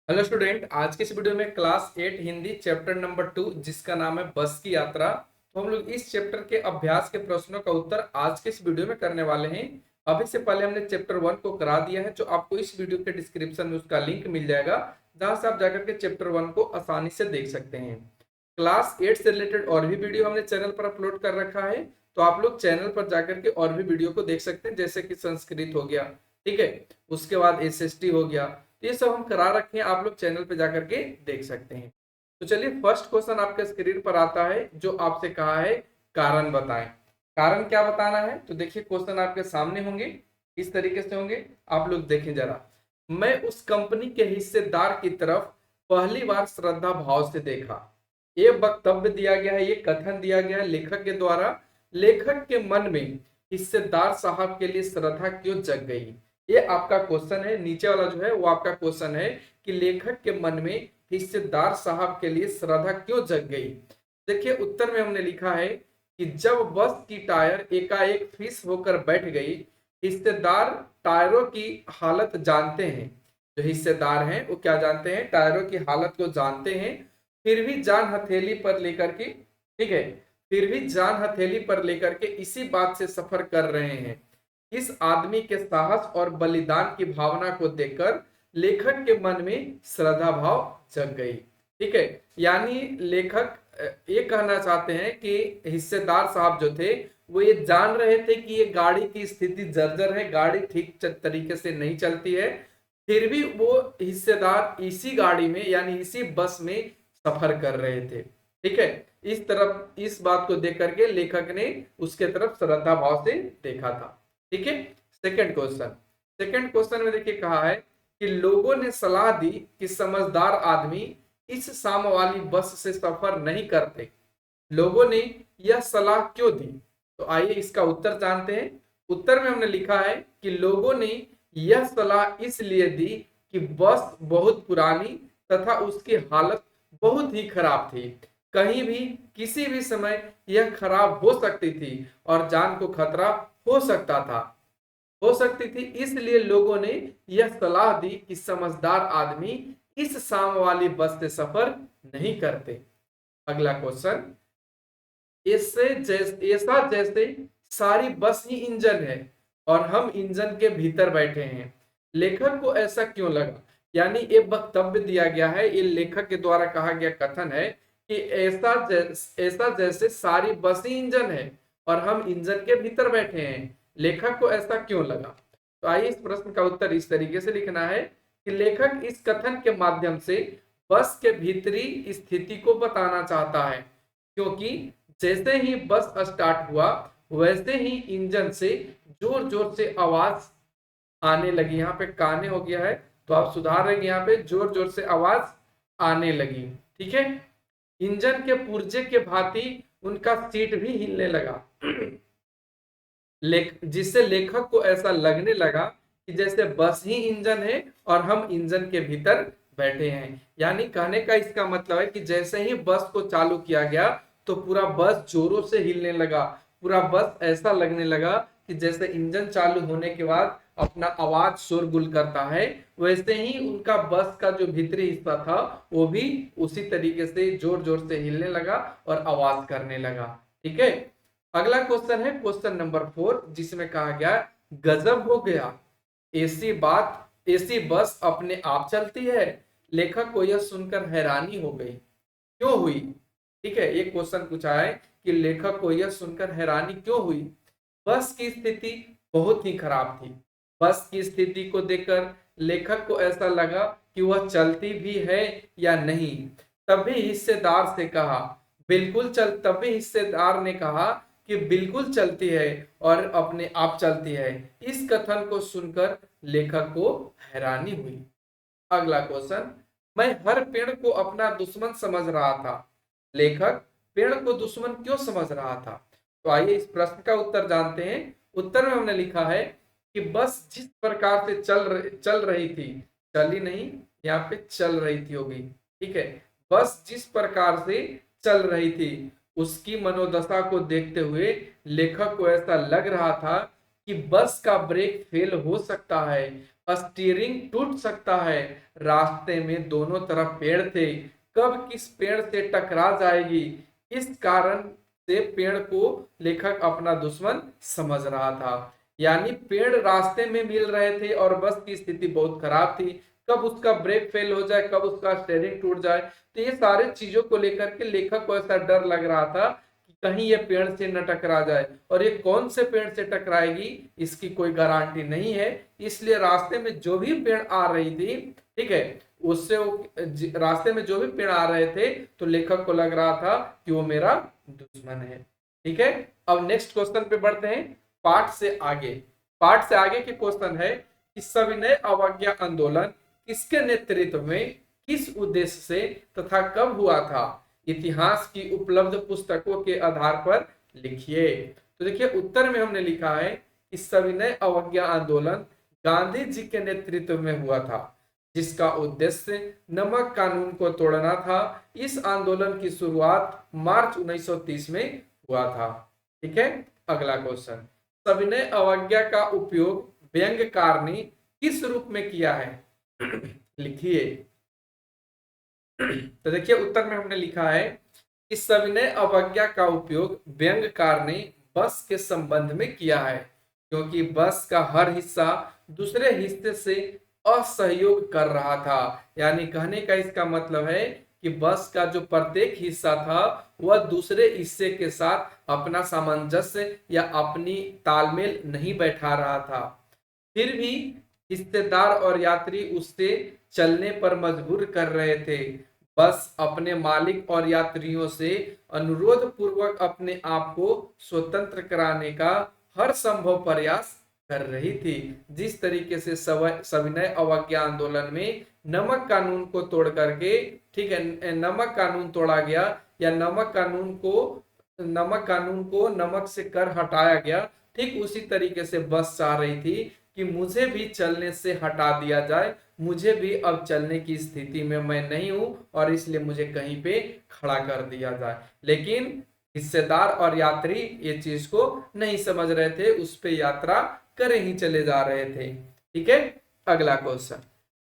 Hello student, आज के इस वीडियो में क्लास 8 हिंदी चैप्टर नंबर 2 जिसका नाम है बस की यात्रा। तो हम लोग इस चैप्टर के अभ्यास के प्रश्नों का उत्तर आज के इस वीडियो में करने वाले हैं। अभी से पहले हमने चैप्टर 1 को करा दिया है, जो आपको इस वीडियो के डिस्क्रिप्शन में उसका लिंक मिल जाएगा, जहां से आप जाकर के चैप्टर 1 को आसानी से देख सकते हैं। क्लास 8 से रिलेटेड और भी वीडियो हमने चैनल पर अपलोड कर रखा है, तो आप लोग चैनल पर जाकर के और भी वीडियो को देख सकते हैं, जैसे कि संस्कृत हो गया, ठीक है, उसके बाद एसएसटी हो गया। तो ये सब हम करा रखे हैं, आप लोग चैनल पे जाकर के देख सकते हैं। तो चलिए, फर्स्ट क्वेश्चन आपके स्क्रीन पर आता है, जो आपसे कहा है कारण बताएं। कारण क्या बताना है? तो देखिए, क्वेश्चन आपके सामने होंगे, इस तरीके से होंगे, आप लोग देखें जरा। मैं उस कंपनी के हिस्सेदार की तरफ पहली बार श्रद्धा भाव से देखा। ये वक्तव्य दिया गया है, ये कथन दिया गया है लेखक के द्वारा। लेखक के मन में हिस्सेदार साहब के लिए श्रद्धा क्यों जग गई? ये आपका क्वेश्चन है। नीचे वाला जो है वो आपका क्वेश्चन है कि लेखक के मन में हिस्सेदार साहब के लिए श्रद्धा क्यों जग गई। देखिए, उत्तर में हमने लिखा है कि जब बस की टायर एकाएक फिस होकर बैठ गई, हिस्सेदार टायरों की हालत जानते हैं। जो हिस्सेदार हैं वो क्या जानते हैं? टायरों की हालत को जानते हैं। फिर भी जान हथेली पर लेकर के, ठीक है, फिर भी जान हथेली पर लेकर के इसी बात से सफर कर रहे हैं। इस आदमी के साहस और बलिदान की भावना को देखकर लेखक के मन में श्रद्धा भाव जग गई। ठीक है, यानी लेखक ये कहना चाहते हैं कि हिस्सेदार साहब जो थे वो ये जान रहे थे कि ये गाड़ी की स्थिति जर्जर है, गाड़ी ठीक तरीके से नहीं चलती है, फिर भी वो हिस्सेदार इसी गाड़ी में यानी इसी बस में सफर कर रहे थे। ठीक है, इस तरफ इस बात को देख करके लेखक ने उसके तरफ श्रद्धा भाव से देखा था। ठीक है, सेकंड क्वेश्चन में देखिए कहा है कि लोगों ने सलाह दी कि समझदार आदमी इस शाम वाली बस से सफर नहीं करते। लोगों ने यह सलाह क्यों दी? तो आइए इसका उत्तर जानते हैं। उत्तर में हमने लिखा है कि लोगों ने यह सलाह इसलिए दी कि बस बहुत पुरानी तथा उसकी हालत बहुत ही खराब थी। कहीं भी किसी भी समय यह खराब हो सकती थी और जान को खतरा हो सकता था, हो सकती थी। इसलिए लोगों ने यह सलाह दी कि समझदार आदमी इस शाम वाली बस से सफर नहीं करते। अगला क्वेश्चन, ऐसा जैसे सारी बस ही इंजन है और हम इंजन के भीतर बैठे हैं। लेखक को ऐसा क्यों लगा? यानी ये वक्तव्य दिया गया है, ये लेखक के द्वारा कहा गया कथन है कि ऐसा जैसे सारी बस ही इंजन है और हम इंजन के भीतर बैठे हैं। लेखक को ऐसा क्यों लगा? तो आइए इस प्रश्न का उत्तर इस तरीके से लिखना है कि लेखक इस कथन के माध्यम से बस के भीतरी स्थिति को बताना चाहता है, क्योंकि जैसे ही बस स्टार्ट हुआ वैसे ही इंजन से जोर जोर से आवाज आने लगी। यहाँ पे काने हो गया है तो आप सुधार रहे, यहाँ पे जोर जोर से आवाज आने लगी। ठीक है, इंजन के पुर्जे के भांति उनका सीट भी हिलने लगा, जिससे लेखक को ऐसा लगने लगा कि जैसे बस ही इंजन है और हम इंजन के भीतर बैठे हैं। यानी कहने का इसका मतलब है कि जैसे ही बस को चालू किया गया तो पूरा बस जोरों से हिलने लगा। पूरा बस ऐसा लगने लगा कि जैसे इंजन चालू होने के बाद अपना आवाज शोरगुल करता है, वैसे ही उनका बस का जो भीतरी हिस्सा था वो भी उसी तरीके से जोर जोर से हिलने लगा और आवाज करने लगा। ठीक है, अगला क्वेश्चन है क्वेश्चन नंबर 4, जिसमें कहा गया गजब हो गया, ऐसी बस अपने आप चलती है। लेखक को यह सुनकर हैरानी हो गई। क्यों हुई? ठीक है, एक क्वेश्चन पूछा है कि लेखक को यह सुनकर हैरानी क्यों हुई। बस की स्थिति बहुत ही खराब थी। बस की स्थिति को देखकर लेखक को ऐसा लगा कि वह चलती भी है या नहीं। तभी हिस्सेदार ने कहा कि बिल्कुल चलती है और अपने आप चलती है। इस कथन को सुनकर लेखक को हैरानी हुई। अगला क्वेश्चन, मैं हर पेड़ को अपना दुश्मन समझ रहा था। लेखक पेड़ को दुश्मन क्यों समझ रहा था? तो आइए इस प्रश्न का उत्तर जानते हैं। उत्तर में हमने लिखा है कि बस जिस प्रकार से चल रही थी, चली नहीं, यहाँ पे चल रही थी होगी। ठीक है, बस जिस प्रकार से चल रही थी उसकी मनोदशा को देखते हुए लेखक को ऐसा लग रहा था कि बस का ब्रेक फेल हो सकता है स्टीयरिंग टूट सकता है। रास्ते में दोनों तरफ पेड़ थे, कब किस पेड़ से टकरा जाएगी, इस कारण से पेड़ को लेखक अपना दुश्मन समझ रहा था। यानी पेड़ रास्ते में मिल रहे थे और बस की स्थिति बहुत खराब थी, कब उसका ब्रेक फेल हो जाए, कब उसका स्टीयरिंग टूट जाए। तो ये सारे चीजों को लेकर के लेखक को ऐसा डर लग रहा था कि कहीं ये पेड़ से न टकरा जाए, और ये कौन से पेड़ से टकराएगी इसकी कोई गारंटी नहीं है। इसलिए रास्ते में जो भी पेड़ आ रही थी, ठीक है, उससे रास्ते में जो भी पेड़ आ रहे थे तो लेखक को लग रहा था कि वो मेरा दुश्मन है। ठीक है, अब नेक्स्ट क्वेश्चन पे बढ़ते हैं। पाठ से आगे, पाठ से आगे के क्वेश्चन है कि सविनय अवज्ञा आंदोलन किसके नेतृत्व में, किस उद्देश्य से तथा कब हुआ था, इतिहास की उपलब्ध पुस्तकों के आधार पर लिखिए। तो देखिए उत्तर में हमने लिखा है कि सविनय अवज्ञा आंदोलन गांधी जी के नेतृत्व में हुआ था, जिसका उद्देश्य नमक कानून को तोड़ना था। इस आंदोलन की शुरुआत मार्च 1930 में हुआ था। ठीक है, अगला क्वेश्चन, सविनय अवज्ञा का उपयोग व्यंग्यकार ने किस रूप में किया है, लिखिए। तो देखिए उत्तर में हमने लिखा है कि सविनय अवज्ञा का उपयोग व्यंग्यकार ने बस के संबंध में किया है, क्योंकि बस का हर हिस्सा दूसरे हिस्से से असहयोग कर रहा था। यानी कहने का इसका मतलब है कि बस का जो प्रत्येक हिस्सा था वह दूसरे हिस्से के साथ अपना सामंजस्य या अपनी तालमेल नहीं बैठा रहा था। फिर भी हिस्सेदार और यात्री उससे चलने पर मजबूर कर रहे थे। बस अपने मालिक और यात्रियों से अनुरोध पूर्वक अपने आप को स्वतंत्र कराने का हर संभव प्रयास कर रही थी। जिस तरीके से सविनय अवज्ञा आंदोलन में नमक कानून को तोड़ करके, ठीक है, नमक कानून तोड़ा गया या नमक कानून को नमक से कर हटाया गया, ठीक उसी तरीके से बस चाह रही थी कि मुझे भी चलने से हटा दिया जाए, मुझे भी अब चलने की स्थिति में मैं नहीं हूं और इसलिए मुझे कहीं पे खड़ा कर दिया जाए। लेकिन हिस्सेदार और यात्री ये चीज को नहीं समझ रहे थे, उस पे यात्रा करे ही चले जा रहे थे। ठीक है, अगला क्वेश्चन,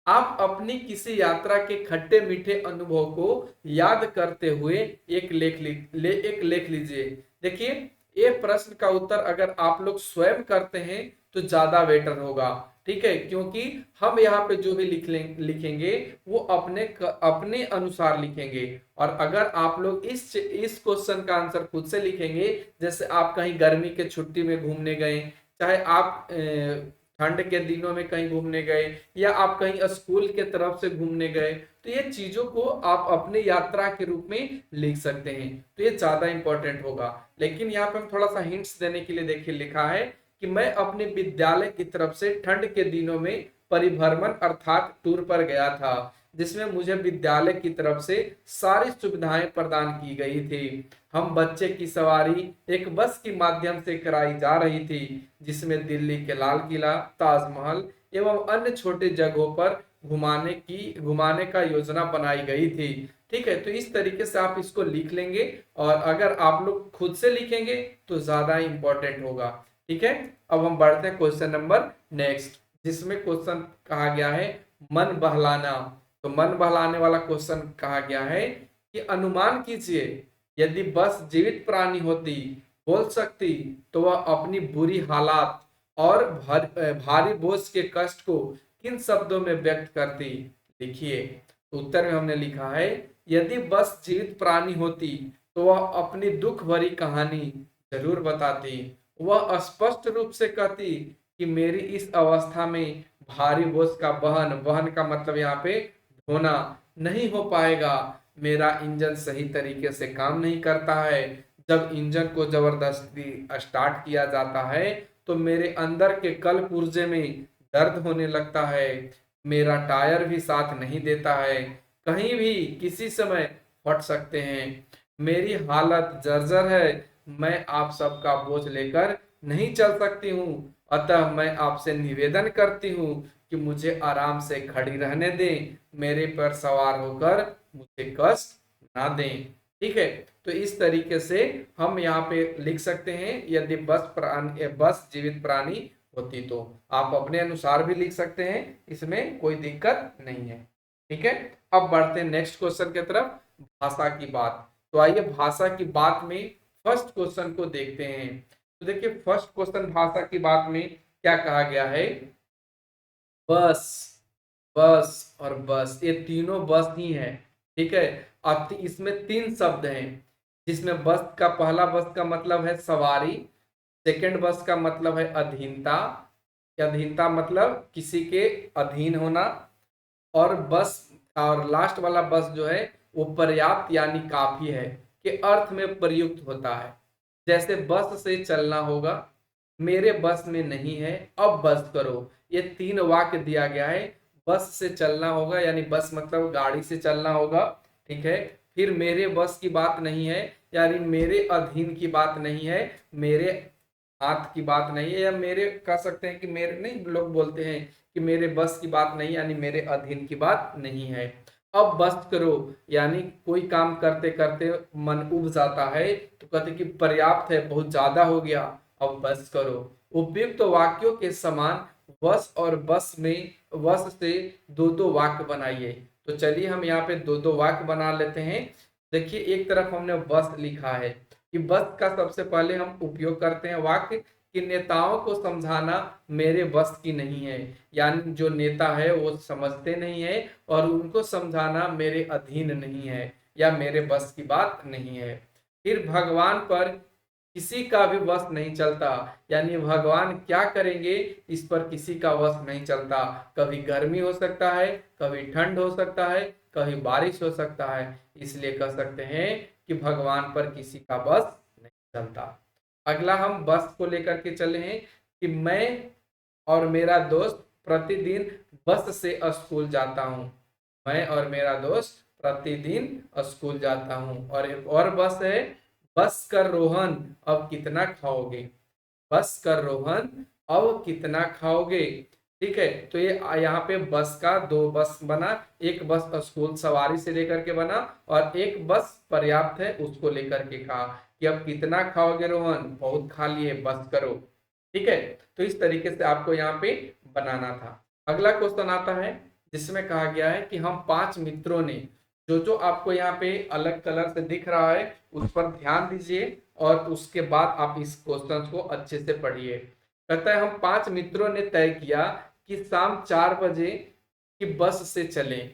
आप अपनी किसी यात्रा के खट्टे मीठे अनुभव को याद करते हुए एक लेख लीजिए। देखिए ये प्रश्न का उत्तर अगर आप लोग स्वयं करते हैं तो ज्यादा बेटर होगा। ठीक है, क्योंकि हम यहाँ पे जो भी लिखेंगे वो अपने अनुसार लिखेंगे, और अगर आप लोग इस क्वेश्चन का आंसर खुद से लिखेंगे, जैसे आप कहीं गर्मी के छुट्टी में घूमने गए, चाहे आप ठंड के दिनों में कहीं घूमने गए, या आप कहीं स्कूल के तरफ से घूमने गए, तो ये चीजों को आप अपने यात्रा के रूप में लिख सकते हैं, तो ये ज्यादा इंपॉर्टेंट होगा। लेकिन यहाँ पे हम थोड़ा सा हिंट्स देने के लिए देखिए लिखा है कि मैं अपने विद्यालय की तरफ से ठंड के दिनों में परिभ्रमण अर्थात टूर पर गया था, जिसमें मुझे विद्यालय की तरफ से सारी सुविधाएं प्रदान की गई थी। हम बच्चे की सवारी एक बस के माध्यम से कराई जा रही थी, जिसमें दिल्ली के लाल किला, ताजमहल एवं अन्य छोटे जगहों पर घुमाने का योजना बनाई गई थी। ठीक है, तो इस तरीके से आप इसको लिख लेंगे, और अगर आप लोग खुद से लिखेंगे तो ज्यादा इंपॉर्टेंट होगा। ठीक है, अब हम बढ़ते हैं क्वेश्चन नंबर नेक्स्ट, जिसमें क्वेश्चन कहा गया है मन बहलाना। तो मन बहलाने वाला क्वेश्चन कहा गया है कि अनुमान कीजिए, यदि बस जीवित प्राणी होती, बोल सकती, तो वह अपनी बुरी हालात और भारी बोझ के कष्ट को किन शब्दों में व्यक्त करती, लिखिए। तो उत्तर में हमने लिखा है, यदि बस जीवित प्राणी होती तो वह अपनी दुख भरी कहानी जरूर बताती। वह स्पष्ट रूप से कहती कि मेरी इस अवस्था में भारी बोझ का वहन का मतलब यहाँ पे ढोना नहीं हो पाएगा। मेरा इंजन सही तरीके से काम नहीं करता है। जब इंजन को जबरदस्ती स्टार्ट किया जाता है तो मेरे अंदर के कल पुर्जे में दर्द होने लगता है। मेरा टायर भी साथ नहीं देता है, कहीं भी किसी समय फट सकते हैं। मेरी हालत जर्जर है, मैं आप सबका बोझ लेकर नहीं चल सकती हूँ, अतः मैं आपसे निवेदन करती हूँ कि मुझे आराम से खड़ी रहने दें, मेरे पर सवार होकर मुझे कष्ट ना दें। ठीक है, तो इस तरीके से हम यहाँ पे लिख सकते हैं, यदि बस जीवित प्राणी होती। तो आप अपने अनुसार भी लिख सकते हैं, इसमें कोई दिक्कत नहीं है। ठीक है, अब बढ़ते हैं नेक्स्ट क्वेश्चन की तरफ, भाषा की बात। तो आइए भाषा की बात में फर्स्ट क्वेश्चन को देखते हैं। तो देखिए फर्स्ट क्वेश्चन भाषा की बात में क्या कहा गया है, बस, बस और बस, ये तीनों बस ही है। ठीक है, अब इसमें तीन शब्द हैं, जिसमें बस का पहला बस का मतलब है सवारी, सेकंड बस का मतलब है अधीनता, अधीनता मतलब किसी के अधीन होना, और बस और लास्ट वाला बस जो है वो पर्याप्त यानी काफी है के अर्थ में प्रयुक्त होता है। जैसे बस से चलना होगा, मेरे बस में नहीं है, अब बस करो, ये तीन वाक्य दिया गया है। बस से चलना होगा यानी बस मतलब गाड़ी से चलना होगा। ठीक है, फिर मेरे बस की बात नहीं है यानी मेरे अधीन की बात नहीं है, मेरे हाथ की बात नहीं है, या मेरे कह सकते हैं कि मेरे नहीं, लोग बोलते हैं कि मेरे बस की बात नहीं यानी मेरे अधीन की बात नहीं है। अब बस करो यानी कोई काम करते करते मन उब जाता है, तो कहते कि पर्याप्त है, बहुत ज्यादा हो गया, अब बस करो। उपयुक्त तो वाक्यों के समान वस और बस में वस से दो दो वाक्य बनाइए। तो चलिए हम यहाँ पे दो दो वाक्य बना लेते हैं। देखिए एक तरफ हमने बस लिखा है कि बस का सबसे पहले हम उपयोग करते हैं वाक्य कि नेताओं को समझाना मेरे बस की नहीं है, यानी जो नेता है वो समझते नहीं है और उनको समझाना मेरे अधीन नहीं है या मेरे बस की बात नहीं है। फिर भगवान पर किसी का भी वश नहीं चलता, यानी भगवान क्या करेंगे इस पर किसी का वश नहीं चलता। कभी गर्मी हो सकता है, कभी ठंड हो सकता है, कभी बारिश हो सकता है, इसलिए कह सकते हैं कि भगवान पर किसी का वश नहीं चलता। अगला हम बस को लेकर के चले हैं कि मैं और मेरा दोस्त प्रतिदिन बस से स्कूल जाता हूँ। मैं और मेरा दोस्त प्रतिदिन स्कूल जाता हूँ। और एक और बस है, बस कर रोहन अब कितना खाओगे, बस कर रोहन अब कितना खाओगे। ठीक है, तो ये यहाँ पे बस का दो बस बना, एक बस स्कूल सवारी से लेकर के बना और एक बस पर्याप्त है उसको लेकर के कहा कि अब कितना खाओगे रोहन, बहुत खा लिए, बस करो। ठीक है, तो इस तरीके से आपको यहाँ पे बनाना था। अगला क्वेश्चन आता है जिसमें कहा गया है कि हम पांच मित्रों ने, जो जो आपको यहाँ पे अलग कलर से दिख रहा है उस पर ध्यान दीजिए और उसके बाद आप इस क्वेश्चन को अच्छे से पढ़िए। कहता है हम पांच मित्रों ने तय किया कि शाम 4 बजे की बस से चलें।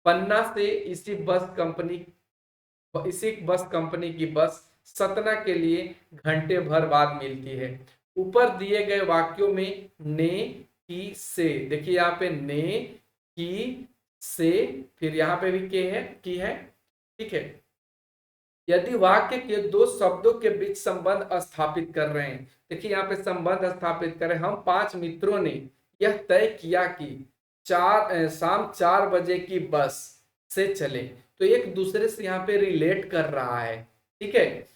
पन्ना से इसी बस कंपनी की बस सतना के लिए घंटे भर बाद मिलती है। ऊपर दिए गए वाक्यों में ने, की, से, देखिए यहाँ पे ने, की, से, फिर यहाँ पे भी के है, की है। ठीक है, यदि वाक्य के दो शब्दों के बीच संबंध स्थापित कर रहे हैं, देखिए यहाँ पे संबंध स्थापित करें, हम पांच मित्रों ने यह तय किया कि शाम 4 बजे की बस से चले, तो एक दूसरे से यहाँ पे रिलेट कर रहा है। ठीक है,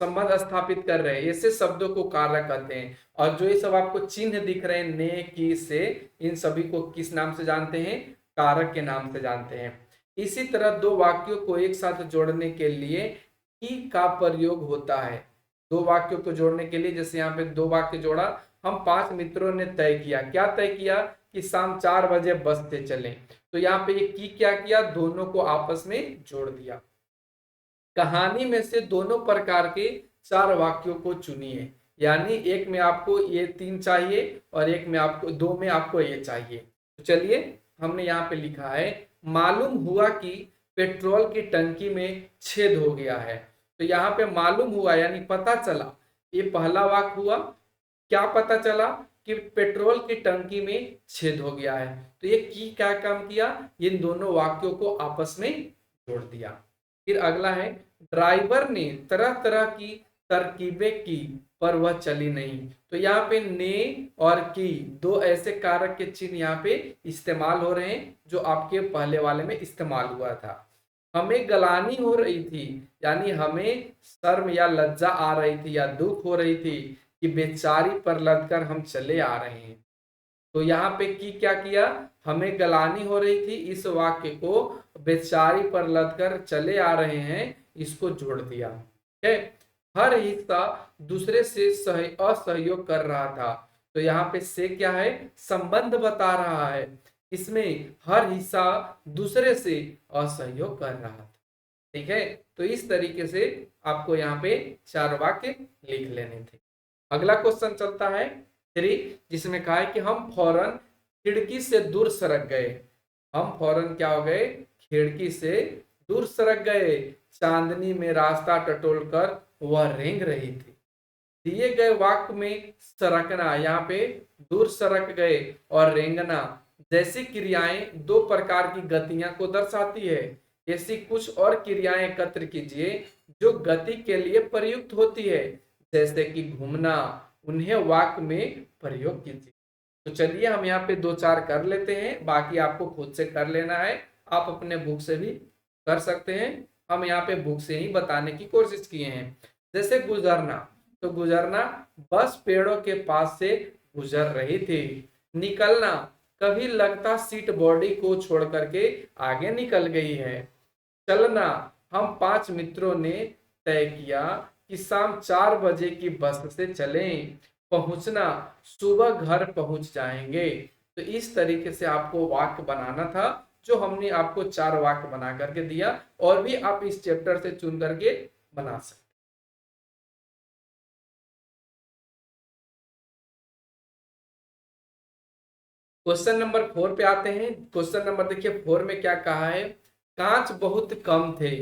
संबंध स्थापित कर रहे हैं, ऐसे शब्दों को कारक कहते हैं। और जो ये सब आपको चिन्ह दिख रहे हैं ने, की, से, इन सभी को किस नाम से जानते हैं, कारक के नाम से जानते हैं। इसी तरह दो वाक्यों को एक साथ जोड़ने के लिए की का प्रयोग होता है। दो वाक्यों को जोड़ने के लिए, जैसे यहाँ पे दो वाक्य जोड़ा, हम पांच मित्रों ने तय किया, क्या तय किया कि शाम 4 बजे बस से चलें, तो यहाँ पे ये की क्या किया, दोनों को आपस में जोड़ दिया। कहानी में से दोनों प्रकार के 4 वाक्यों को चुनिए, यानी एक में आपको ये 3 चाहिए और एक में आपको 2 में आपको ये चाहिए। तो चलिए हमने यहाँ पे लिखा है, मालूम हुआ कि पेट्रोल की टंकी में छेद हो गया है। तो यहाँ पे मालूम हुआ यानी पता चला, ये पहला वाक्य हुआ। क्या पता चला कि पेट्रोल की टंकी में छेद हो गया है, तो ये की क्या काम किया, इन दोनों वाक्यों को आपस में जोड़ दिया। फिर अगला है, ड्राइवर ने तरह तरह की तरकीबें की पर वह चली नहीं। तो यहाँ पे ने और की दो ऐसे कारक के चिन्ह यहाँ पे इस्तेमाल हो रहे हैं जो आपके पहले वाले में इस्तेमाल हुआ था। हमें गलानी हो रही थी, यानी हमें शर्म या लज्जा आ रही थी या दुख हो रही थी कि बेचारी पर लदकर हम चले आ रहे हैं। तो यहाँ पे की क्या किया, हमें गलानी हो रही थी, इस वाक्य को बेचारी पर लदकर चले आ रहे हैं, इसको जोड़ दिया। ठीक है, हर हिस्सा दूसरे से असहयोग कर रहा था। तो यहाँ पे से क्या है, संबंध बता रहा है। इसमें हर हिस्सा दूसरे से असहयोग कर रहा था। ठीक है, तो इस तरीके से आपको यहाँ पे 4 वाक्य लिख लेने थे। अगला क्वेश्चन चलता है 3, जिसमें कहा है कि हम फौरन खिड़की से दूर सरक गए। हम फौरन क्या हो गए, खिड़की से दूर सरक गए। चांदनी में रास्ता टटोलकर वह रेंग रही थी। दिए गए वाक्य में सरकना, यहाँ पे दूर सरक गए और रेंगना जैसी क्रियाएं दो प्रकार की गतियां को दर्शाती है। ऐसी कुछ और क्रियाएं एकत्र कीजिए जो गति के लिए प्रयुक्त होती है, जैसे कि घूमना। उन्हें वाक्य में प्रयोग कीजिए। तो चलिए हम यहाँ पे 2-4 कर लेते हैं, बाकी आपको खुद से कर लेना है। आप अपने बुक से भी कर सकते हैं, हम यहाँ पे बुक से ही बताने की कोशिश किए हैं। जैसे गुजरना, तो गुजरना बस पेड़ों के पास से गुजर रही थी। निकलना, कभी लगता सीट बॉडी को छोड़ करके आगे निकल गई है। चलना, हम 5 मित्रों ने तय किया कि शाम 4 बजे की बस से चलें। पहुंचना, सुबह घर पहुंच जाएंगे। तो इस तरीके से आपको वाक्य बनाना था, जो हमने आपको 4 वाक्य बना करके दिया, और भी आप इस चैप्टर से चुन करके बना सकते। क्वेश्चन नंबर 4 पे आते हैं। क्वेश्चन नंबर देखिए 4 में क्या कहा है, कांच बहुत कम थे,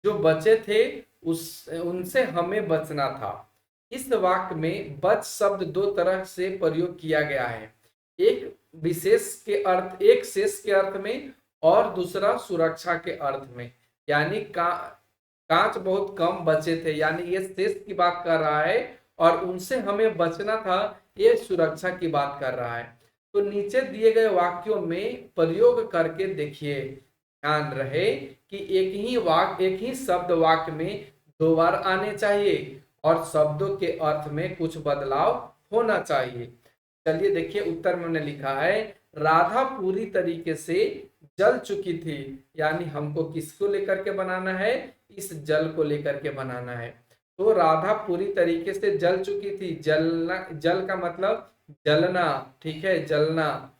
जो बचे थे उस उनसे हमें बचना था। इस वाक्य में बच शब्द 2 तरह से प्रयोग किया गया है, एक विशेष के अर्थ, एक शेष के अर्थ में, और दूसरा सुरक्षा के अर्थ में। यानी कांच बहुत कम बचे थे, यानी ये शेष की बात कर रहा है, और उनसे हमें बचना था, ये सुरक्षा की बात कर रहा है। तो नीचे दिए गए वाक्यों में प्रयोग करके देखिए। ध्यान रहे कि एक ही शब्द वाक्य में 2 बार आने चाहिए, और शब्दों के अर्थ में कुछ बदलाव होना चाहिए। चलिए देखिए, उत्तर में हमने लिखा है, राधा पूरी तरीके से जल चुकी थी। यानी हमको किसको लेकर के बनाना है, इस जल को लेकर के बनाना है। तो राधा पूरी तरीके से जल चुकी थी। जलना, जल का मतलब जलना। ठीक है, जलना।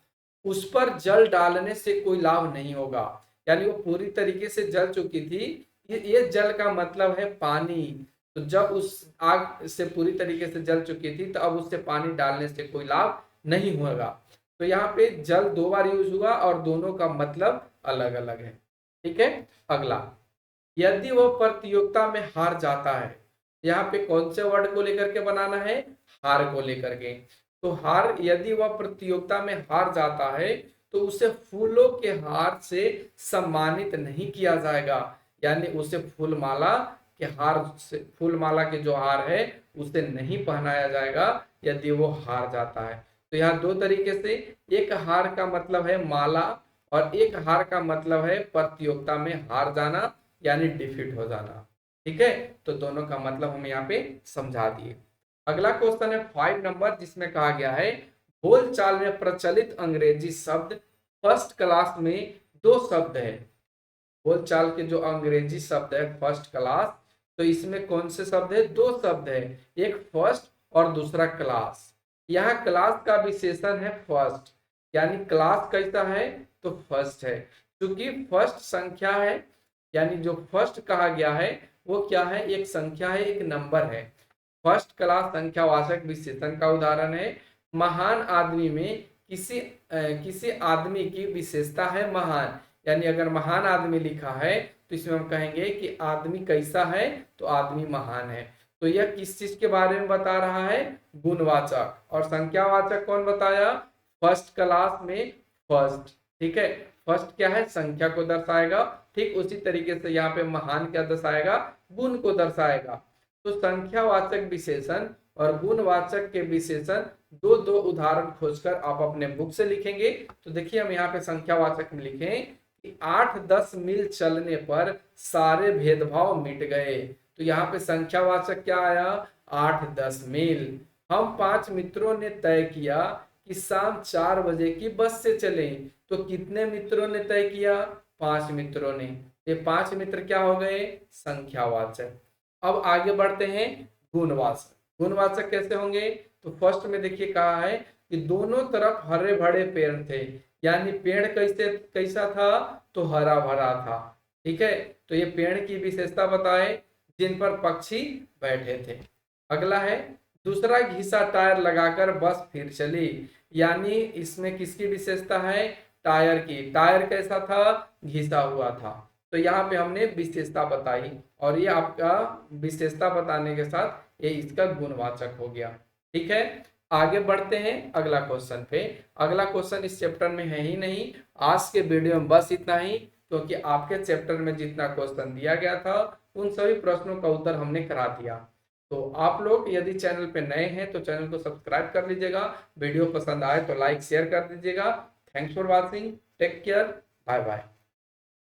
उस पर जल डालने से कोई लाभ नहीं होगा। यानी वो पूरी तरीके से जल चुकी थी। ये जल का मतलब है पानी। तो जब उस आग से पूरी तरीके से जल चुकी थी, तो अब उससे पानी डालने से कोई लाभ नहीं होगा। तो यहाँ पे जल 2 बार यूज हुआ, और दोनों का मतलब अलग अलग है। ठीक है, अगला, यदि वह प्रतियोगिता में हार जाता है। यहाँ पे कौन से वर्ड को लेकर के बनाना है, हार को लेकर के। तो हार, यदि वह प्रतियोगिता में हार जाता है, तो उसे फूलों के हार से सम्मानित नहीं किया जाएगा। यानी उसे फूलमाला के हार से, फूलमाला के जो हार है, उसे नहीं पहनाया जाएगा यदि वो हार जाता है। तो यहाँ 2 तरीके से, एक हार का मतलब है माला, और एक हार का मतलब है प्रतियोगिता में हार जाना, यानी डिफीट हो जाना। ठीक है, तो दोनों का मतलब हम यहाँ पे समझा दिए। अगला क्वेश्चन है 5 नंबर, जिसमें कहा गया है, बोलचाल में प्रचलित अंग्रेजी शब्द फर्स्ट क्लास में 2 शब्द है। बोलचाल के जो अंग्रेजी शब्द है फर्स्ट क्लास, तो इसमें कौन से शब्द है, 2 शब्द है, एक फर्स्ट और दूसरा क्लास। यहाँ क्लास का विशेषण है फर्स्ट, यानी क्लास कैसा है, तो फर्स्ट है। क्योंकि फर्स्ट संख्या है, यानी जो फर्स्ट कहा गया है वो क्या है, एक संख्या है, एक नंबर है। फर्स्ट क्लास संख्यावाचक विशेषण का उदाहरण है। महान आदमी में किसी आदमी की विशेषता है महान। यानी अगर महान आदमी लिखा है, तो इसमें हम कहेंगे कि आदमी कैसा है, तो आदमी महान है। तो यह किस चीज के बारे में बता रहा है, गुणवाचक। और संख्यावाचक कौन बताया, फर्स्ट क्लास में फर्स्ट। ठीक है, फर्स्ट क्या है, संख्या को दर्शाएगा। ठीक उसी तरीके से यहाँ पे महान क्या दर्शाएगा, गुण को दर्शाएगा। तो संख्यावाचक विशेषण और गुणवाचक के विशेषण 2 उदाहरण खोजकर आप अपने बुक से लिखेंगे। तो देखिए हम यहाँ पे संख्यावाचक में लिखें कि 8-10 मील चलने पर सारे भेदभाव मिट गए। तो यहाँ पे संख्यावाचक क्या आया, 8-10 मील। हम 5 मित्रों ने तय किया कि शाम 4 बजे की बस से चलें। तो कितने मित्रों ने तय किया, 5 मित्रों ने। ये 5 मित्र क्या हो गए, संख्यावाचक। अब आगे बढ़ते हैं, गुणवाचक। गुणवाचक कैसे होंगे? तो फर्स्ट में देखिए कहा है कि दोनों तरफ हरे भरे पेड़ थे, यानी पेड़ कैसा था? तो हरा भरा था। ठीक है, तो ये पेड़ की विशेषता बताए जिन पर पक्षी बैठे थे। अगला है दूसरा घिसा टायर लगाकर बस फिर चली, यानी इसमें किसकी विशेषता है? टायर की। टायर कैसा था? घिसा हुआ था। तो यहाँ पे हमने विशेषता बताई और ये आपका विशेषता बताने के साथ ये इसका गुणवाचक हो गया। ठीक है, आगे बढ़ते हैं अगला क्वेश्चन पे। अगला क्वेश्चन इस चैप्टर में है ही नहीं। आज के वीडियो में बस इतना ही, क्योंकि आपके चैप्टर में जितना क्वेश्चन दिया गया था उन सभी प्रश्नों का उत्तर हमने करा दिया। तो आप लोग यदि चैनल पे नए हैं तो चैनल को सब्सक्राइब कर लीजिएगा, वीडियो पसंद आए तो लाइक शेयर कर दीजिएगा। Thanks for watching, take care, bye bye.